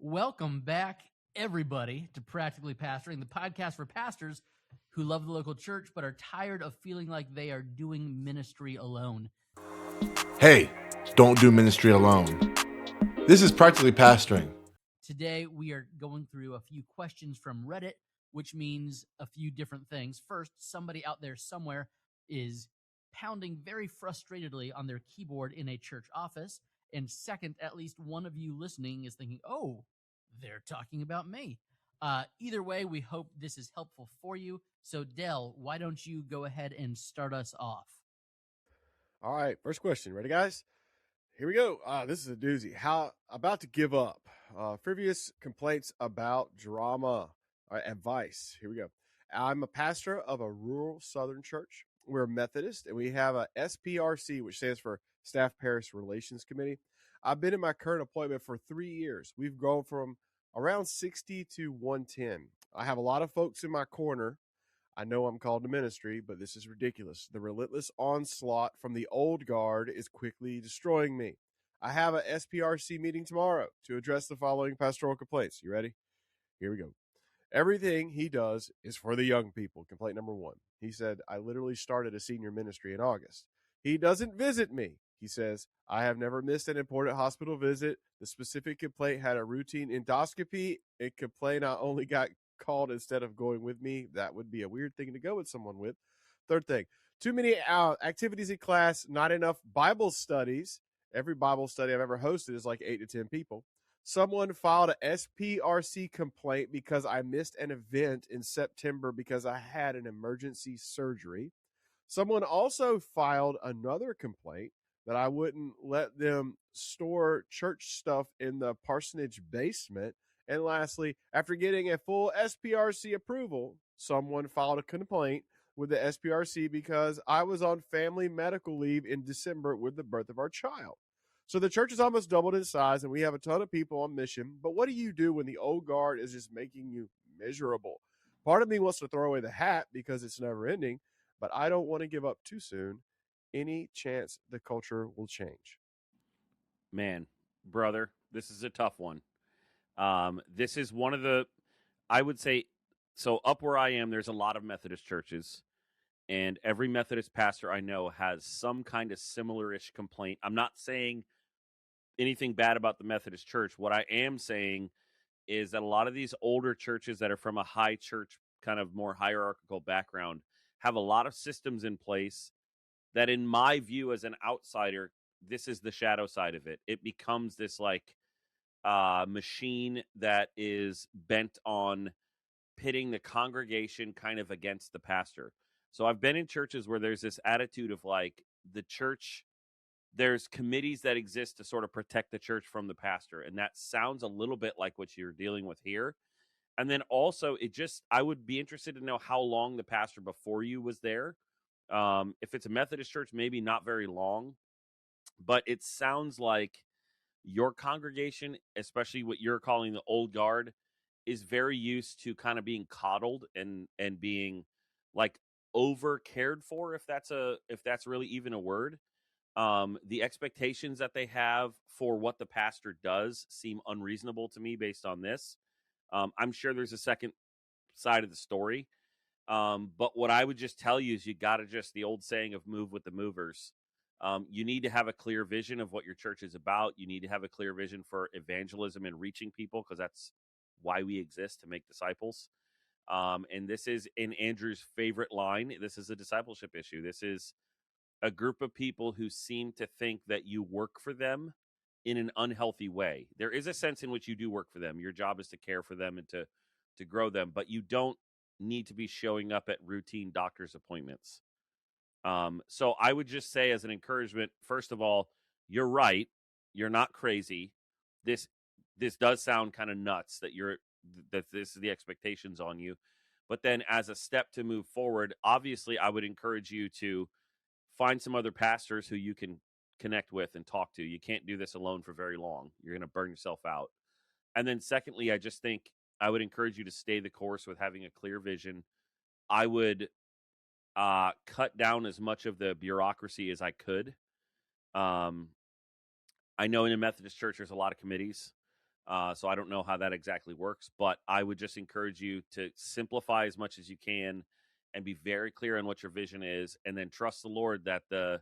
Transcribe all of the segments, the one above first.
Welcome back, everybody, to Practically Pastoring, the podcast for pastors who love the local church but are tired of feeling like they are doing ministry alone. Hey, don't do ministry alone. This is Practically Pastoring. Today, we are going through a few questions from Reddit, which means a few different things. First, somebody out there somewhere is pounding very frustratedly on their keyboard in a church office. And second, at least one of you listening is thinking, oh, they're talking about me. Either way, we hope this is helpful for you. So, Del, why don't you go ahead and start us off? All right, first question. Ready, guys? Here we go. This is a doozy. How about to give up? Frivolous complaints about drama. Advice. Here we go. I'm a pastor of a rural southern church. We're Methodist, and we have a SPRC, which stands for Staff Parish Relations Committee. I've been in my current appointment for 3 years. We've grown from around 60 to 110. I have a lot of folks in my corner. I know I'm called to ministry, but this is ridiculous. The relentless onslaught from the old guard is quickly destroying me. I have a SPRC meeting tomorrow to address the following pastoral complaints. You ready? Here we go. Everything he does is for the young people. Complaint number 1. He said, I literally started a senior ministry in August. He doesn't visit me. He says, I have never missed an important hospital visit. The specific complaint had a routine endoscopy. A complaint I only got called instead of going with me. That would be a weird thing to go with someone with. Third thing, too many activities in class, not enough Bible studies. Every Bible study I've ever hosted is like 8 to 10 people. Someone filed a SPRC complaint because I missed an event in September because I had an emergency surgery. Someone also filed another complaint that I wouldn't let them store church stuff in the parsonage basement. And lastly, after getting a full SPRC approval, someone filed a complaint with the SPRC because I was on family medical leave in December with the birth of our child. So the church is almost doubled in size, and we have a ton of people on mission. But what do you do when the old guard is just making you miserable? Part of me wants to throw away the hat because it's never ending, but I don't want to give up too soon. Any chance the culture will change? Man, brother, this is a tough one. This is one of the, I would say, so up where I am, there's a lot of Methodist churches, and every Methodist pastor I know has some kind of similar-ish complaint. I'm not saying anything bad about the Methodist church. What I am saying is that a lot of these older churches that are from a high church, kind of more hierarchical background, have a lot of systems in place that, in my view as an outsider, this is the shadow side of it. It becomes this like machine that is bent on pitting the congregation kind of against the pastor. So I've been in churches where there's this attitude of like the church, there's committees that exist to sort of protect the church from the pastor. And that sounds a little bit like what you're dealing with here. And then also I would be interested to know how long the pastor before you was there. If it's a Methodist church, maybe not very long, but it sounds like your congregation, especially what you're calling the old guard, is very used to kind of being coddled and being like over cared for, if that's really even a word. The expectations that they have for what the pastor does seem unreasonable to me based on this. I'm sure there's a second side of the story. But what I would just tell you is you got to just, the old saying of move with the movers. You need to have a clear vision of what your church is about. You need to have a clear vision for evangelism and reaching people, because that's why we exist, to make disciples. And this is in Andrew's favorite line. This is a discipleship issue. This is a group of people who seem to think that you work for them in an unhealthy way. There is a sense in which you do work for them. Your job is to care for them and to grow them, but you don't need to be showing up at routine doctor's appointments. So I would just say, as an encouragement, first of all, you're right. You're not crazy. This does sound kind of nuts that this is the expectations on you. But then as a step to move forward, obviously I would encourage you to find some other pastors who you can connect with and talk to. You can't do this alone for very long. You're going to burn yourself out. And then secondly, I just think I would encourage you to stay the course with having a clear vision. I would cut down as much of the bureaucracy as I could. I know in a Methodist church, there's a lot of committees. So I don't know how that exactly works, but I would just encourage you to simplify as much as you can and be very clear on what your vision is, and then trust the Lord that the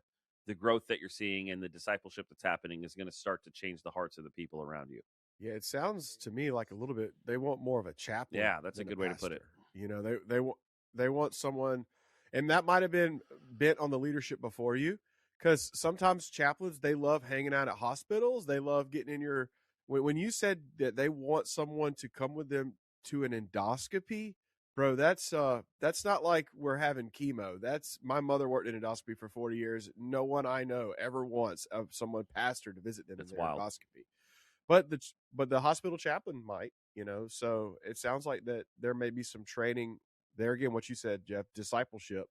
growth that you're seeing and the discipleship that's happening is going to start to change the hearts of the people around you. Yeah, it sounds to me like a little bit they want more of a chaplain. Yeah, that's a than good way to put it. pastor. They want someone, and that might have been bent on the leadership before you, because sometimes chaplains, they love hanging out at hospitals. They love getting in your. When you said that they want someone to come with them to an endoscopy, bro, that's not like we're having chemo. That's my mother worked in endoscopy for 40 years. No one I know ever wants of someone pastor to visit them That's in their wild. endoscopy. But the hospital chaplain might, so it sounds like that there may be some training there. Again, what you said, Jeff, discipleship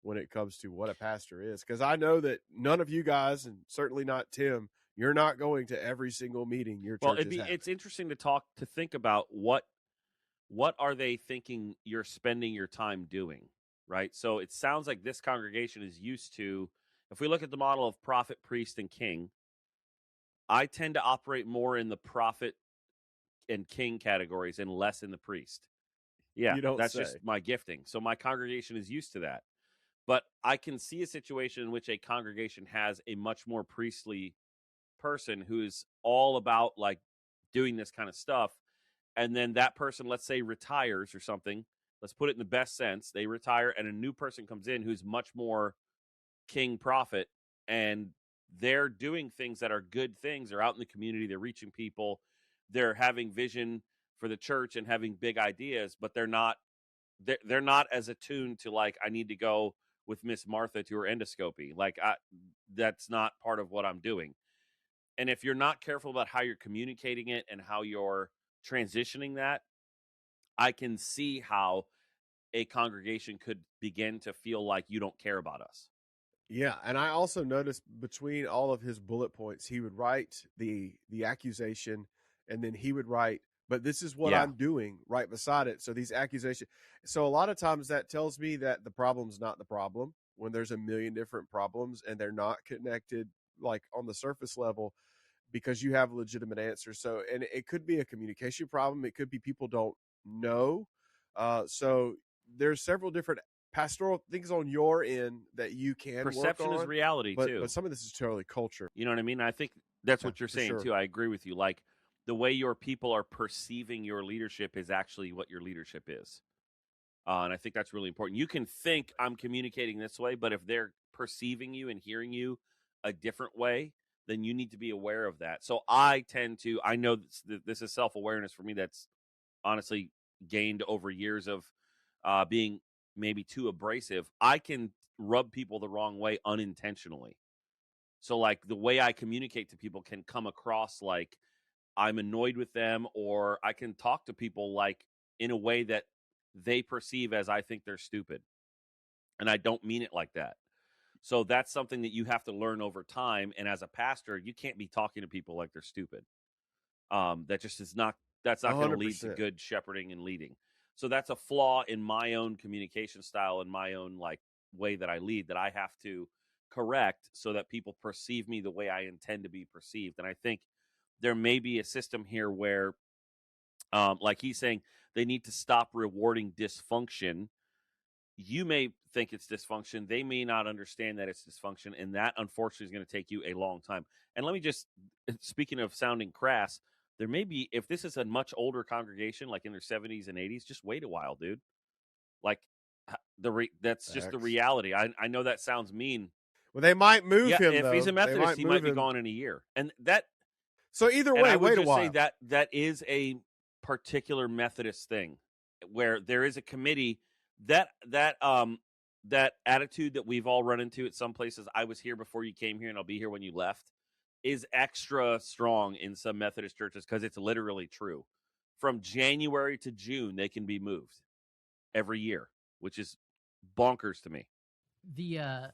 when it comes to what a pastor is. Because I know that none of you guys, and certainly not Tim, you're not going to every single meeting your church is having. It's interesting to think about what are they thinking you're spending your time doing, right? So it sounds like this congregation is used to, if we look at the model of prophet, priest, and king, I tend to operate more in the prophet and king categories and less in the priest. Yeah, You don't that's say. just my gifting. So my congregation is used to that. But I can see a situation in which a congregation has a much more priestly person who is all about like doing this kind of stuff. And then that person, let's say, retires or something. Let's put it in the best sense. They retire and a new person comes in who's much more king prophet, and they're doing things that are good things. They're out in the community. They're reaching people. They're having vision for the church and having big ideas, but they're not as attuned to like, I need to go with Miss Martha to her endoscopy. Like that's not part of what I'm doing. And if you're not careful about how you're communicating it and how you're transitioning that, I can see how a congregation could begin to feel like you don't care about us. Yeah, and I also noticed between all of his bullet points, he would write the accusation, and then he would write, but this is what Yeah. I'm doing right beside it. So these accusations. So a lot of times that tells me that the problem's not the problem when there's a million different problems and they're not connected like on the surface level because you have a legitimate answer. So, and it could be a communication problem. It could be people don't know. So there's several different pastoral things on your end that you can Perception work on, is reality too. but some of this is totally culture. You know what I mean? I think that's Yeah, what you're for saying sure. too. I agree with you. Like the way your people are perceiving your leadership is actually what your leadership is. And I think that's really important. You can think I'm communicating this way, but if they're perceiving you and hearing you a different way, then you need to be aware of that. So I know this is self-awareness for me that's honestly gained over years of being maybe too abrasive. I can rub people the wrong way unintentionally. So like the way I communicate to people can come across like I'm annoyed with them, or I can talk to people like in a way that they perceive as I think they're stupid. And I don't mean it like that. So that's something that you have to learn over time. And as a pastor, you can't be talking to people like they're stupid. That just is not, that's not going to lead to 100%. good shepherding and leading. So that's a flaw in my own communication style and my own like way that I lead that I have to correct so that people perceive me the way I intend to be perceived. And I think there may be a system here where, like he's saying, they need to stop rewarding dysfunction. You may think it's dysfunction. They may not understand that it's dysfunction. And that, unfortunately, is going to take you a long time. And let me just, speaking of sounding crass, there may be, if this is a much older congregation, like in their 70s and 80s, just wait a while, dude. Like, that's just the Facts. reality. I know that sounds mean. Well, they might move Yeah, him, if though. he's a They Methodist, he might be him. gone in a year. And that, So either and way, I would wait a just while. say that is a particular Methodist thing where there is a committee that attitude that we've all run into at some places. I was here before you came here and I'll be here when you left is extra strong in some Methodist churches because it's literally true. From January to June, they can be moved every year, which is bonkers to me. The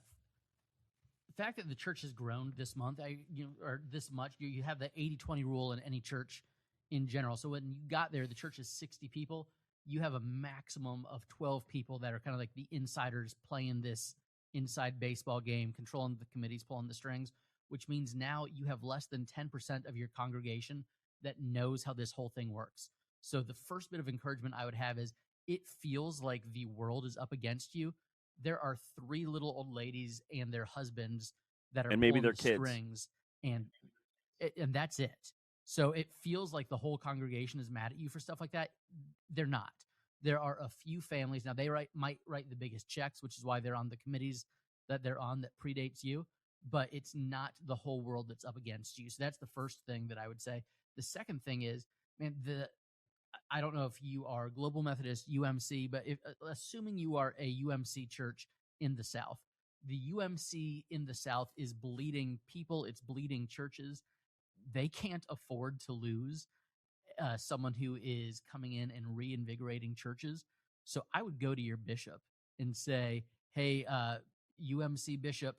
fact that the church has grown this month, or this much, you have the 80-20 rule in any church in general. So when you got there, the church is 60 people. You have a maximum of 12 people that are kind of like the insiders playing this inside baseball game, controlling the committees, pulling the strings, which means now you have less than 10% of your congregation that knows how this whole thing works. So the first bit of encouragement I would have is, it feels like the world is up against you. There are 3 little old ladies and their husbands that are And maybe pulling their the kids. strings, and that's it. So it feels like the whole congregation is mad at you for stuff like that. They're not. There are a few families. Now, they might write the biggest checks, which is why they're on the committees that they're on that predates you, but it's not the whole world that's up against you. So that's the first thing that I would say. The second thing is, man, I don't know if you are Global Methodist, UMC, but assuming you are a UMC church in the South, the UMC in the South is bleeding people. It's bleeding churches. They can't afford to lose someone who is coming in and reinvigorating churches. So I would go to your bishop and say, hey, UMC bishop,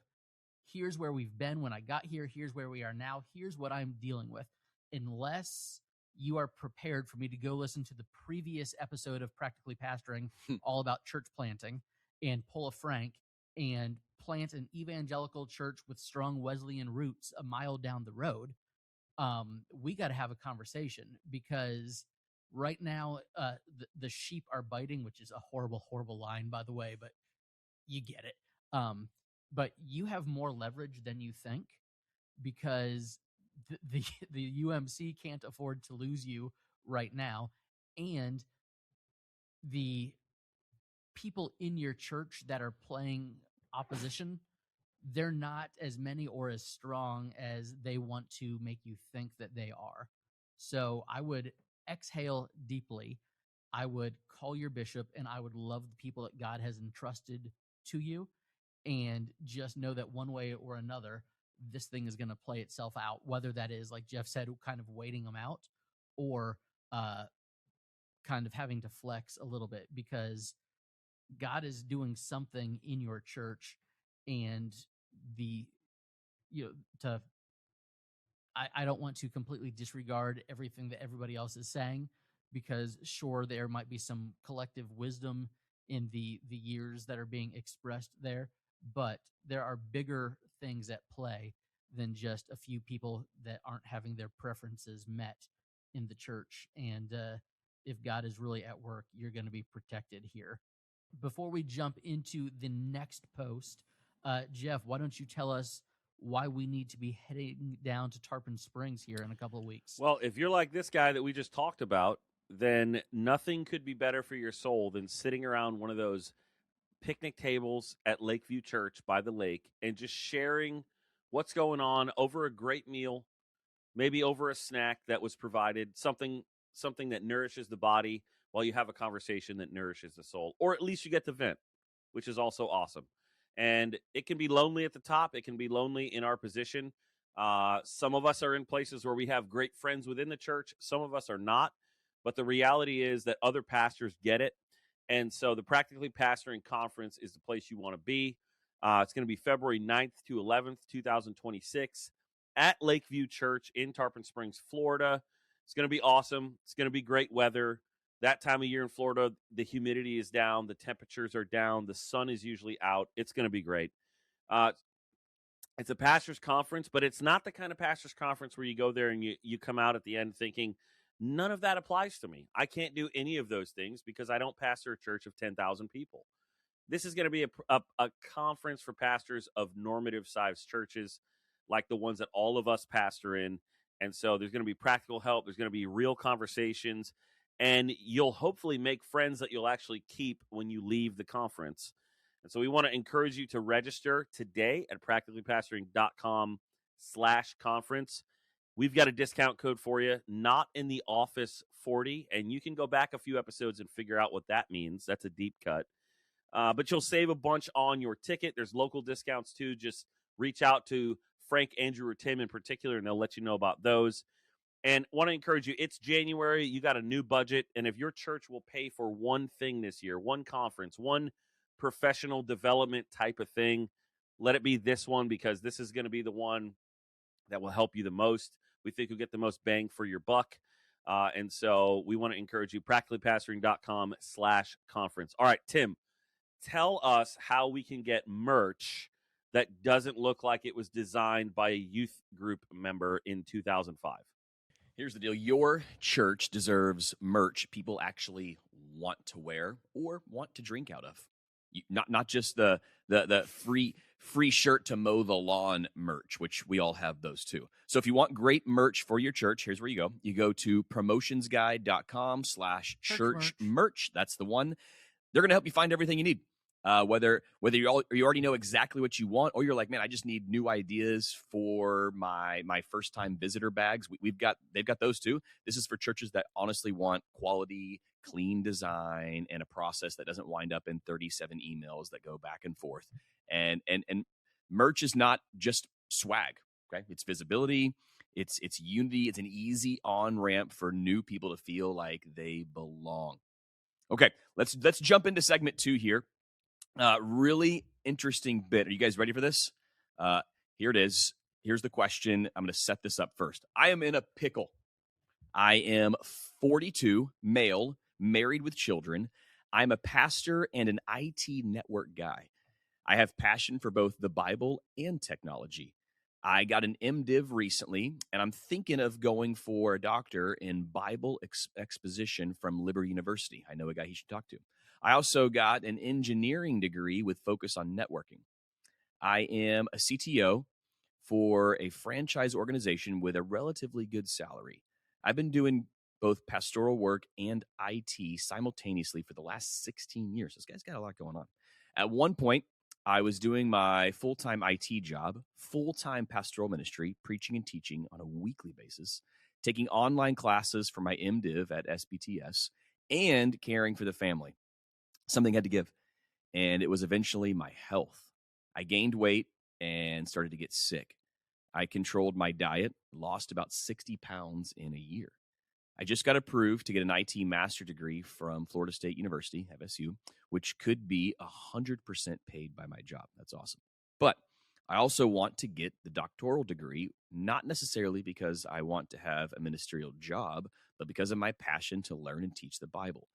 here's where we've been when I got here. Here's where we are now. Here's what I'm dealing with. Unless you are prepared for me to go listen to the previous episode of Practically Pastoring all about church planting and pull a Frank and plant an evangelical church with strong Wesleyan roots a mile down the road, we got to have a conversation, because right now the sheep are biting, which is a horrible, horrible line, by the way, but you get it. But you have more leverage than you think, because the UMC can't afford to lose you right now, and the people in your church that are playing opposition, they're not as many or as strong as they want to make you think that they are. So I would exhale deeply. I would call your bishop, and I would love the people that God has entrusted to you, and just know that one way or another, this thing is going to play itself out, whether that is, like Jeff said, kind of waiting them out, or kind of having to flex a little bit, because God is doing something in your church. And I don't want to completely disregard everything that everybody else is saying, because sure, there might be some collective wisdom in the years that are being expressed there, but there are bigger things at play than just a few people that aren't having their preferences met in the church. And if God is really at work, you're going to be protected here. Before we jump into the next post, Jeff, why don't you tell us why we need to be heading down to Tarpon Springs here in a couple of weeks? Well, if you're like this guy that we just talked about, then nothing could be better for your soul than sitting around one of those picnic tables at Lakeview Church by the lake and just sharing what's going on over a great meal, maybe over a snack that was provided, something that nourishes the body while you have a conversation that nourishes the soul, or at least you get to vent, which is also awesome. And it can be lonely at the top. It can be lonely in our position. Some of us are in places where we have great friends within the church. Some of us are not. But the reality is that other pastors get it. And so the Practically Pastoring Conference is the place you want to be. It's going to be February 9th to 11th, 2026 at Lakeview Church in Tarpon Springs, Florida. It's going to be awesome. It's going to be great weather. That time of year in Florida, the humidity is down. The temperatures are down. The sun is usually out. It's going to be great. It's a pastor's conference, but it's not the kind of pastor's conference where you go there and you come out at the end thinking, none of that applies to me. I can't do any of those things because I don't pastor a church of 10,000 people. This is going to be a conference for pastors of normative-sized churches like the ones that all of us pastor in. And so there's going to be practical help. There's going to be real conversations. And you'll hopefully make friends that you'll actually keep when you leave the conference. And so we want to encourage you to register today at practicallypastoring.com/conference. We've got a discount code for you, not in the office 40. And you can go back a few episodes and figure out what that means. That's a deep cut. But you'll save a bunch on your ticket. There's local discounts too. Just reach out to Frank, Andrew, or Tim in particular, and they'll let you know about those. And want to encourage you, it's January, you got a new budget, and if your church will pay for one thing this year, one conference, one professional development type of thing, let it be this one, because this is going to be the one that will help you the most. We think you'll get the most bang for your buck. And so we want to encourage you, practicallypastoring.com/conference. All right, Tim, tell us how we can get merch that doesn't look like it was designed by a youth group member in 2005. Here's the deal. Your church deserves merch people actually want to wear or want to drink out of. Not just the free shirt to mow the lawn merch, which we all have those too. So if you want great merch for your church, here's where you go. You go to promotionsguide.com/church merch. That's the one. They're going to help you find everything you need. Whether you already know exactly what you want, or you're like, man, I just need new ideas for my first time visitor bags. They've got those too. This is for churches that honestly want quality, clean design and a process that doesn't wind up in 37 emails that go back and forth. And merch is not just swag. Okay, it's visibility. It's unity. It's an easy on ramp for new people to feel like they belong. Okay, let's jump into segment 2 here. Really interesting bit. Are you guys ready for this? Here it is. Here's the question. I'm going to set this up first. I am in a pickle. I am 42, male, married with children. I'm a pastor and an IT network guy. I have passion for both the Bible and technology. I got an MDiv recently, and I'm thinking of going for a doctor in Bible exposition from Liberty University. I know a guy he should talk to. I also got an engineering degree with focus on networking. I am a CTO for a franchise organization with a relatively good salary. I've been doing both pastoral work and IT simultaneously for the last 16 years. This guy's got a lot going on. At one point, I was doing my full-time IT job, full-time pastoral ministry, preaching and teaching on a weekly basis, taking online classes for my MDiv at SBTS, and caring for the family. Something had to give, and it was eventually my health. I gained weight and started to get sick. I controlled my diet, lost about 60 pounds in a year. I just got approved to get an IT master degree from Florida State University, FSU, which could be 100% paid by my job. That's awesome. But I also want to get the doctoral degree, not necessarily because I want to have a ministerial job, but because of my passion to learn and teach the Bible.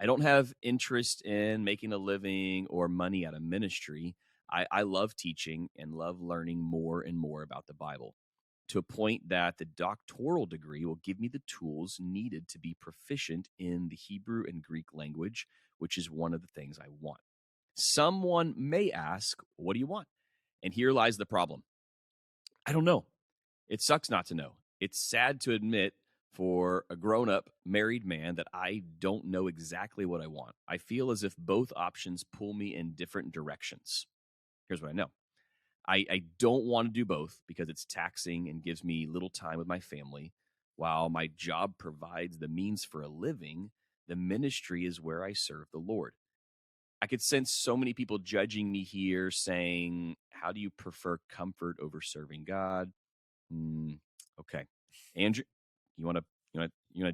I don't have interest in making a living or money out of ministry. I love teaching and love learning more and more about the Bible, to a point that the doctoral degree will give me the tools needed to be proficient in the Hebrew and Greek language, which is one of the things I want. Someone may ask, what do you want? And here lies the problem. I don't know. It sucks not to know. It's sad to admit for a grown-up married man that I don't know exactly what I want. I feel as if both options pull me in different directions. Here's what I know. I don't want to do both because it's taxing and gives me little time with my family. While my job provides the means for a living, the ministry is where I serve the Lord. I could sense so many people judging me here, saying, how do you prefer comfort over serving God? Okay. Andrew, you want to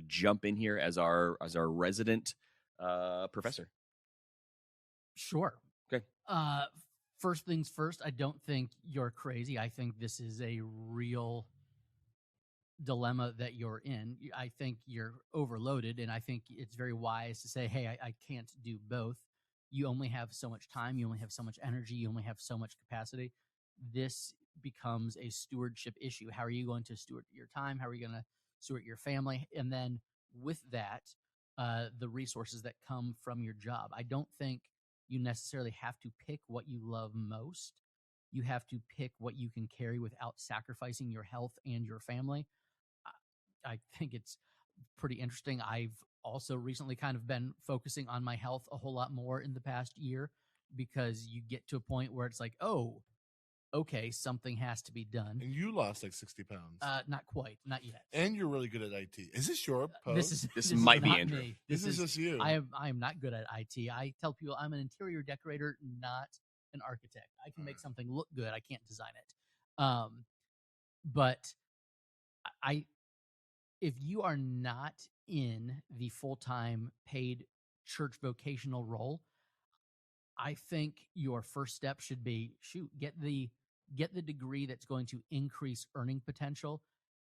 jump in here as our resident professor? Sure. Okay. First things first, I don't think you're crazy. I think this is a real dilemma that you're in. I think you're overloaded, and I think it's very wise to say, hey, I can't do both. You only have so much time. You only have so much energy. You only have so much capacity. This becomes a stewardship issue. How are you going to steward your time? How are you going to steward your family? And then with that, the resources that come from your job. I don't think you necessarily have to pick what you love most. You have to pick what you can carry without sacrificing your health and your family. I think it's pretty interesting. I've also recently kind of been focusing on my health a whole lot more in the past year, because you get to a point where it's like, oh, okay, something has to be done. And you lost like 60 pounds. Not quite, not yet. And you're really good at IT. Is this your post? This might be not Andrew. Me. This is just you. I am not good at IT. I tell people I'm an interior decorator, not an architect. I can make something look good. I can't design it. But if you are not in the full-time paid church vocational role, I think your first step should be, get the degree that's going to increase earning potential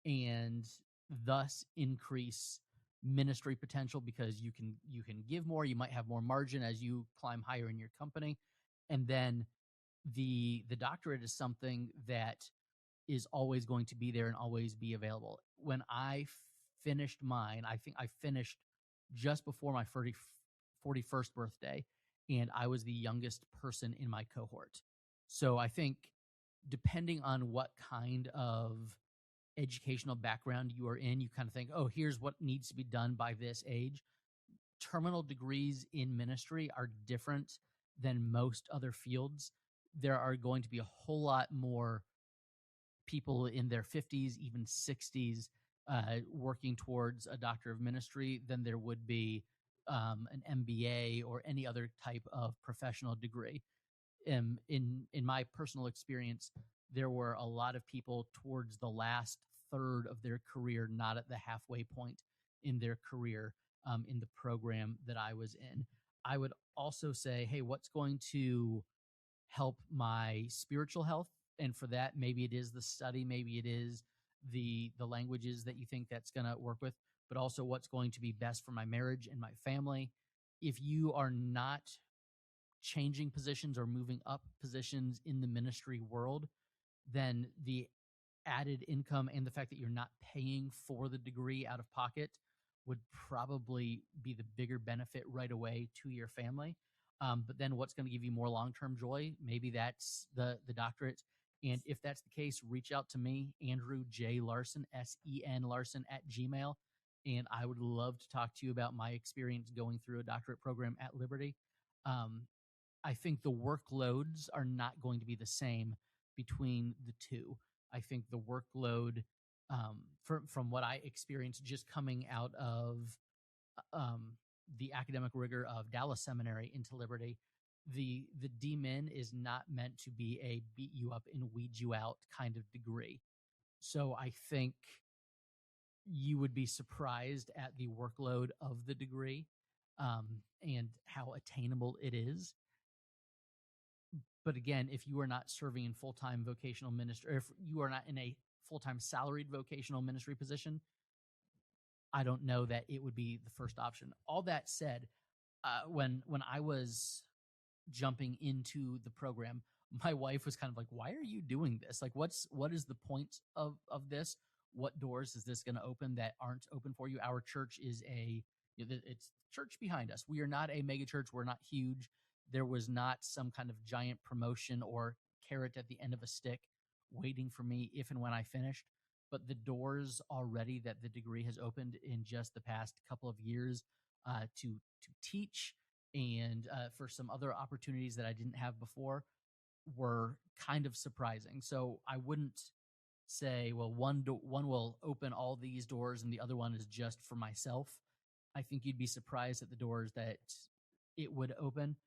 and thus increase ministry potential, because you can give more, you might have more margin as you climb higher in your company. And then the doctorate is something that is always going to be there and always be available. when I finished mine, I think I finished just before my 41st birthday, and I was the youngest person in my cohort. So I think depending on what kind of educational background you are in, you kind of think, oh, here's what needs to be done by this age. Terminal degrees in ministry are different than most other fields. There are going to be a whole lot more people in their 50s, even 60s, working towards a doctor of ministry than there would be an MBA or any other type of professional degree. In my personal experience, there were a lot of people towards the last third of their career, not at the halfway point in their career, in the program that I was in. I would also say, hey, what's going to help my spiritual health? And for that, maybe it is the study, maybe it is the languages that you think that's going to work with, but also what's going to be best for my marriage and my family. If you are not changing positions or moving up positions in the ministry world, then the added income and the fact that you're not paying for the degree out of pocket would probably be the bigger benefit right away to your family. But then what's going to give you more long-term joy? Maybe that's the doctorate. And if that's the case, reach out to me, Andrew J. Larson, SEN Larson @gmail. And I would love to talk to you about my experience going through a doctorate program at Liberty. I think the workloads are not going to be the same between the two. I think the workload, from what I experienced just coming out of the academic rigor of Dallas Seminary into Liberty, the DMin is not meant to be a beat you up and weed you out kind of degree. So I think you would be surprised at the workload of the degree, and how attainable it is. But again, if you are not serving in full-time vocational ministry, or if you are not in a full-time salaried vocational ministry position, I don't know that it would be the first option. All that said, when I was jumping into the program, my wife was kind of like, why are you doing this? Like, what is the point of this? What doors is this going to open that aren't open for you? Our church is it's church behind us. We are not a mega church. We're not huge. There was not some kind of giant promotion or carrot at the end of a stick waiting for me if and when I finished. But the doors already that the degree has opened in just the past couple of years to teach and for some other opportunities that I didn't have before were kind of surprising. So I wouldn't say, well, one will open all these doors and the other one is just for myself. I think you'd be surprised at the doors that it would open.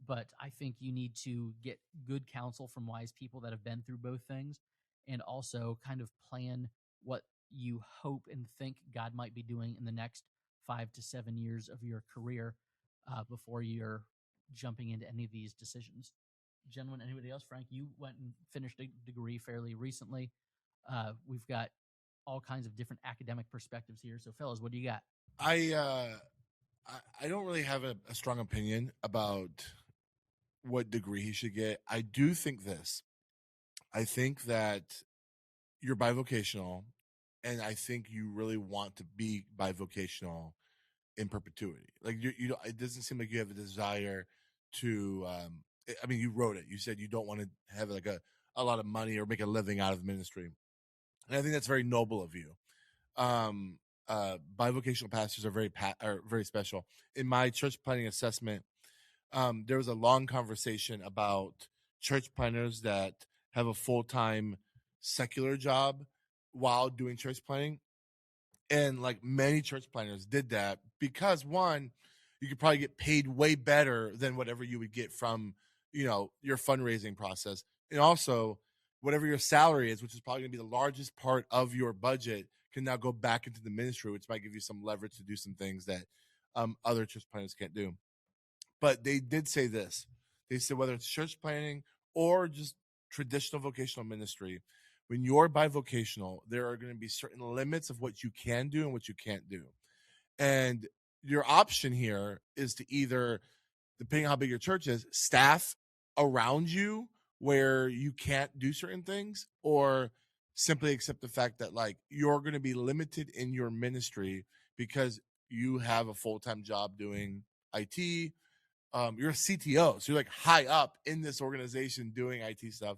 But I think you need to get good counsel from wise people that have been through both things, and also kind of plan what you hope and think God might be doing in the next 5 to 7 years of your career before you're jumping into any of these decisions. Gentlemen, anybody else? Frank, you went and finished a degree fairly recently. We've got all kinds of different academic perspectives here. So, fellas, what do you got? I don't really have a strong opinion about what degree he should get. I do think this. I think that you're bivocational, and I think you really want to be bivocational in perpetuity. Like you it doesn't seem like you have a desire to. I mean, you wrote it. You said you don't want to have like a lot of money or make a living out of ministry, and I think that's very noble of you. Bivocational pastors are very special. In my church planning assessment, there was a long conversation about church planners that have a full-time secular job while doing church planning. And like many church planners did that because, one, you could probably get paid way better than whatever you would get from, your fundraising process. And also whatever your salary is, which is probably going to be the largest part of your budget, can now go back into the ministry, which might give you some leverage to do some things that other church planners can't do. But they did say this. They said whether it's church planning or just traditional vocational ministry, when you're bivocational, there are going to be certain limits of what you can do and what you can't do. And your option here is to either, depending on how big your church is, staff around you where you can't do certain things, or simply accept the fact that like you're going to be limited in your ministry because you have a full-time job doing IT. You're a CTO, so you're like high up in this organization doing IT stuff.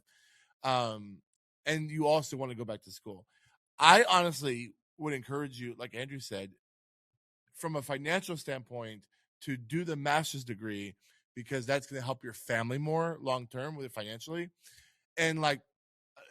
And you also want to go back to school. I honestly would encourage you, like Andrew said, from a financial standpoint, to do the master's degree, because that's going to help your family more long term with it financially. And like,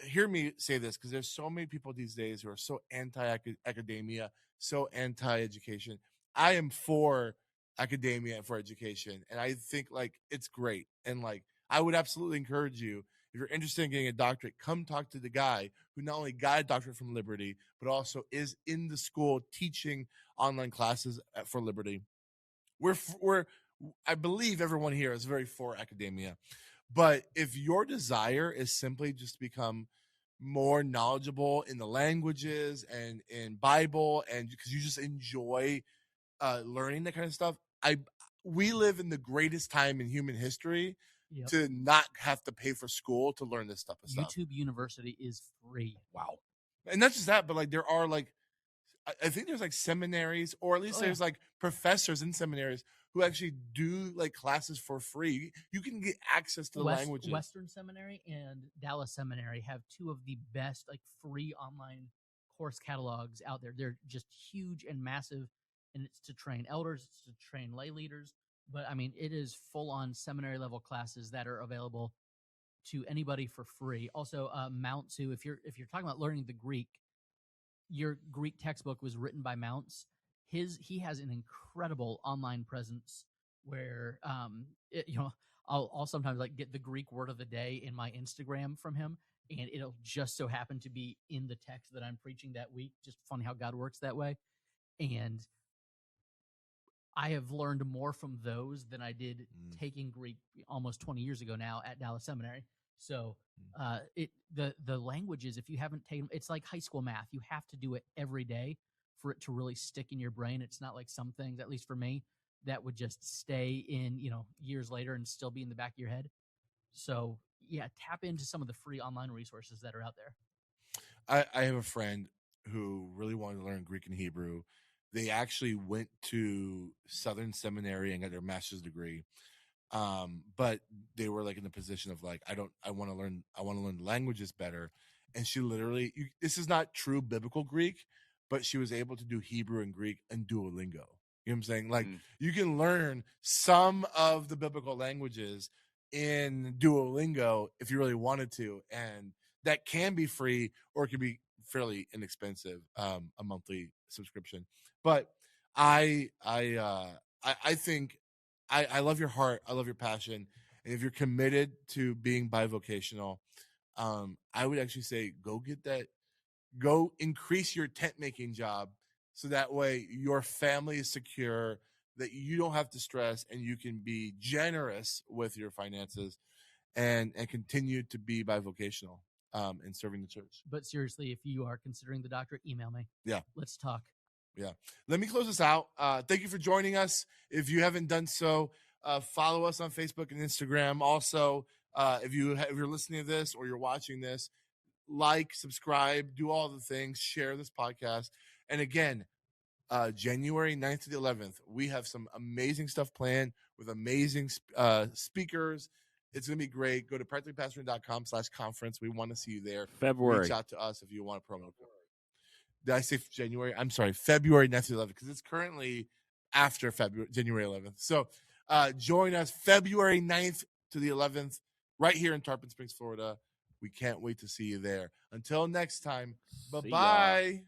hear me say this, because there's so many people these days who are so anti-academia, so anti-education. I am for academia and for education, and I think like it's great. And like, I would absolutely encourage you, if you're interested in getting a doctorate, come talk to the guy who not only got a doctorate from Liberty, but also is in the school teaching online classes for Liberty. I believe everyone here is very for academia. But if your desire is simply just to become more knowledgeable in the languages and in Bible, and because you just enjoy learning that kind of stuff, we live in the greatest time in human history to not have to pay for school to learn this stuff. YouTube University is free. Wow. And not just that, but like there are like, I think there's like seminaries, or at least there's like professors in seminaries who actually do like classes for free. You can get access to the languages. Western Seminary and Dallas Seminary have two of the best like free online course catalogs out there. They're just huge and massive, and it's to train elders, it's to train lay leaders. But I mean, it is full on seminary level classes that are available to anybody for free. Also, Mounts, who if you're talking about learning the Greek, your Greek textbook was written by Mounts. He has an incredible online presence where I'll sometimes like get the Greek word of the day in my Instagram from him, and it'll just so happen to be in the text that I'm preaching that week. Just funny how God works that way. And I have learned more from those than I did taking Greek almost 20 years ago now at Dallas Seminary. So the languages, if you haven't taken, it's like high school math. You have to do it every day for it to really stick in your brain. It's not like some things, at least for me, that would just stay in, years later and still be in the back of your head. So yeah, tap into some of the free online resources that are out there. I have a friend who really wanted to learn Greek and Hebrew. They actually went to Southern Seminary and got their master's degree. But they were like in the position of like, I want to learn languages better. And she literally, this is not true biblical Greek, but she was able to do Hebrew and Greek and Duolingo. You know what I'm saying? Like you can learn some of the biblical languages in Duolingo if you really wanted to. And that can be free, or it can be fairly inexpensive, a monthly subscription. But I think I love your heart. I love your passion. And if you're committed to being bivocational, I would actually say go increase your tent making job, so that way your family is secure, that you don't have to stress, and you can be generous with your finances and continue to be bivocational in serving the church. But seriously, if you are considering the doctorate, email me. Yeah. Let's talk. Yeah. Let me close this out. Thank you for joining us. If you haven't done so, follow us on Facebook and Instagram. Also, if you're listening to this or you're watching this, like, subscribe, do all the things, share this podcast. And again, January 9th to the 11th, we have some amazing stuff planned with amazing speakers. It's going to be great. Go to practicallypastoring.com/conference. We want to see you there. February. Reach out to us if you want a promo code. Did I say January? I'm sorry, February 9th to the 11th, because it's currently after January 11th. So join us February 9th to the 11th right here in Tarpon Springs, Florida. We can't wait to see you there. Until next time, bye-bye.